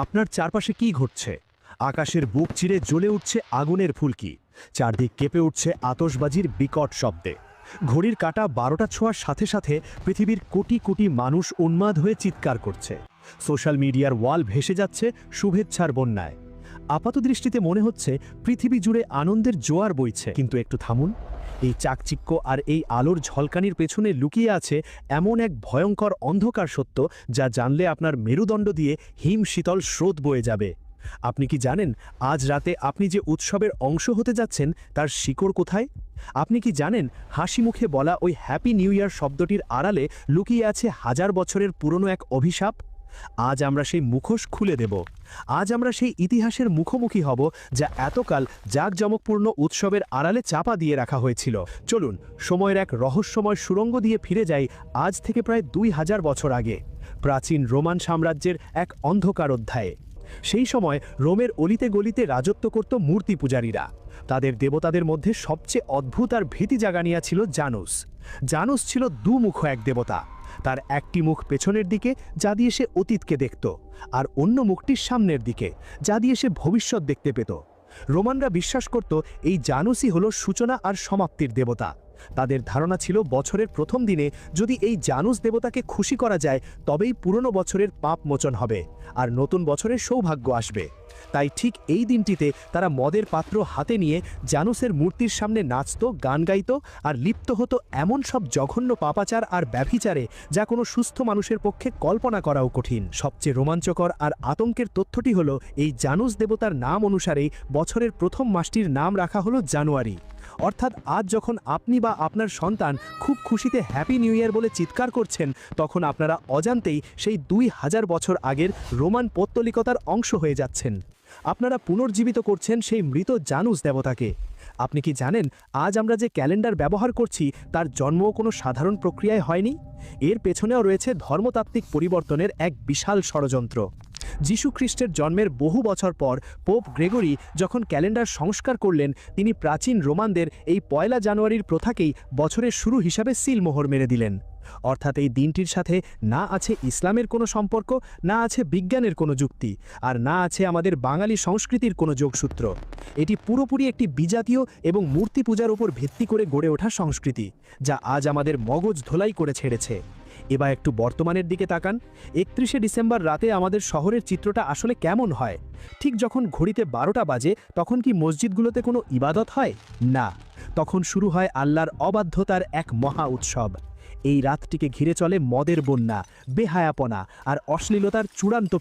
আপনার চারপাশে কি ঘটছে? আকাশের বুক চিরে জ্বলে উঠছে আগুনের ফুলকি, চারদিক কেঁপে উঠছে আতশবাজির বিকট শব্দে। ঘড়ির কাঁটা 12টা ছোঁয়ার সাথে সাথে পৃথিবীর কোটি কোটি মানুষ উন্মাদ হয়ে চিৎকার করছে। সোশ্যাল মিডিয়ার ওয়াল ভেসে যাচ্ছে শুভেচ্ছার বন্যায়। আপাতদৃষ্টিতে মনে হচ্ছে পৃথিবী জুড়ে আনন্দের জোয়ার বইছে, কিন্তু একটু থামুন। এই চাকচিক্য আর এই আলোর ঝলকানির পেছনে লুকিয়ে আছে এমন এক ভয়ঙ্কর অন্ধকার সত্য, যা জানলে আপনার মেরুদণ্ড দিয়ে হিম শীতল স্রোত বয়ে যাবে। আপনি কি জানেন আজ রাতে আপনি যে উৎসবের অংশ হতে যাচ্ছেন তার শিকড় কোথায়? আপনি কি জানেন হাসি মুখে বলা ওই হ্যাপি নিউ ইয়ার শব্দটির আড়ালে লুকিয়ে আছে হাজার বছরের পুরনো এক অভিশাপ? আজ আমরা সেই মুখোশ খুলে দেব। আজ আমরা সেই ইতিহাসের মুখোমুখি হব যা এতকাল জাঁকজমকপূর্ণ উৎসবের আড়ালে চাপা দিয়ে রাখা হয়েছিল। চলুন সময়ের এক রহস্যময় সুড়ঙ্গ দিয়ে ফিরে যাই আজ থেকে প্রায় 2000 বছর আগে, প্রাচীন রোমান সাম্রাজ্যের এক অন্ধকার অধ্যায়ে। সেই সময় রোমের অলিতে গলিতে রাজত্ব করত মূর্তি পূজারীরা। তাদের দেবতাদের মধ্যে সবচেয়ে অদ্ভুত আর ভীতি জাগানিয়া ছিল জানুস। জানুস ছিল দুমুখ এক দেবতা। তার একটি মুখ পেছনের দিকে, যা দিয়ে সে অতীতকে দেখত, আর অন্য মুখটি সামনের দিকে, যা দিয়ে সে ভবিষ্যৎ দেখতে পেত। রোমানরা বিশ্বাস করত এই জানুসই হল সূচনা আর সমাপ্তির দেবতা। তাদের ধারণা ছিল বছরের প্রথম দিনে যদি এই জানুস দেবতাকে খুশি করা যায়, তবেই পুরনো বছরের পাপ মোচন হবে আর নতুন বছরের সৌভাগ্য আসবে। তাই ঠিক এই দিনটিতে তারা মদের পাত্র হাতে নিয়ে জানুসের মূর্তির সামনে নাচত, গান গাইত আর লিপ্ত হতো এমন সব জঘন্য পাপাচার আর ব্যভিচারে যা কোনো সুস্থ মানুষের পক্ষে কল্পনা করাও কঠিন। সবচেয়ে রোমাঞ্চকর আর আতঙ্কের তথ্যটি হলো এই জানুস দেবতার নাম অনুসারেই বছরের প্রথম মাসটির নাম রাখা হলো জানুয়ারি। অর্থাৎ আজ যখন আপনি বা আপনার সন্তান খুব খুশিতে হ্যাপি নিউ ইয়ার বলে চিৎকার করছেন, তখন আপনারা অজান্তেই সেই 2000 বছর আগের রোমান পৌত্তলিকতার অংশ হয়ে যাচ্ছেন। আপনারা পুনর্জীবিত করছেন সেই মৃত জানুস দেবতাকে। আপনি কি জানেন আজ আমরা যে ক্যালেন্ডার ব্যবহার করছি তার জন্মও কোনো সাধারণ প্রক্রিয়ায় হয়নি? এর পেছনেও রয়েছে ধর্মতাত্ত্বিক পরিবর্তনের এক বিশাল ষড়যন্ত্র। যীশু খ্রিস্টের জন্মের বহু বছর পর পোপ গ্রেগরি যখন ক্যালেন্ডার সংস্কার করলেন, তিনি প্রাচীন রোমানদের এই 1 জানুয়ারির প্রথাকেই বছরের শুরু হিসাবে সিলমোহর মেরে দিলেন। অর্থাৎ এই দিনটির সাথে না আছে ইসলামের কোনো সম্পর্ক, না আছে বিজ্ঞানের কোনো যুক্তি, আর না আছে আমাদের বাঙালি সংস্কৃতির কোনো যোগসূত্র। এটি পুরোপুরি একটি বিজাতীয় এবং মূর্তি পূজার উপর ভিত্তি করে গড়ে ওঠা সংস্কৃতি, যা আজ আমাদের মগজ ধোলাই করে ছেড়েছে। এবার একটু বর্তমানের দিকে তাকান। 31শে ডিসেম্বর রাতে আমাদের শহরের চিত্রটা আসলে কেমন হয়? ঠিক যখন ঘড়িতে 12টা বাজে, তখন কি মসজিদগুলোতে কোনো ইবাদত হয়? না, তখন শুরু হয় আল্লাহর অবাধ্যতার এক মহা উৎসব। এই রাতটিকে ঘিরে চলে মদের বন্যা, বেহায়াপনা আর অশ্লীলতার চূড়ান্ত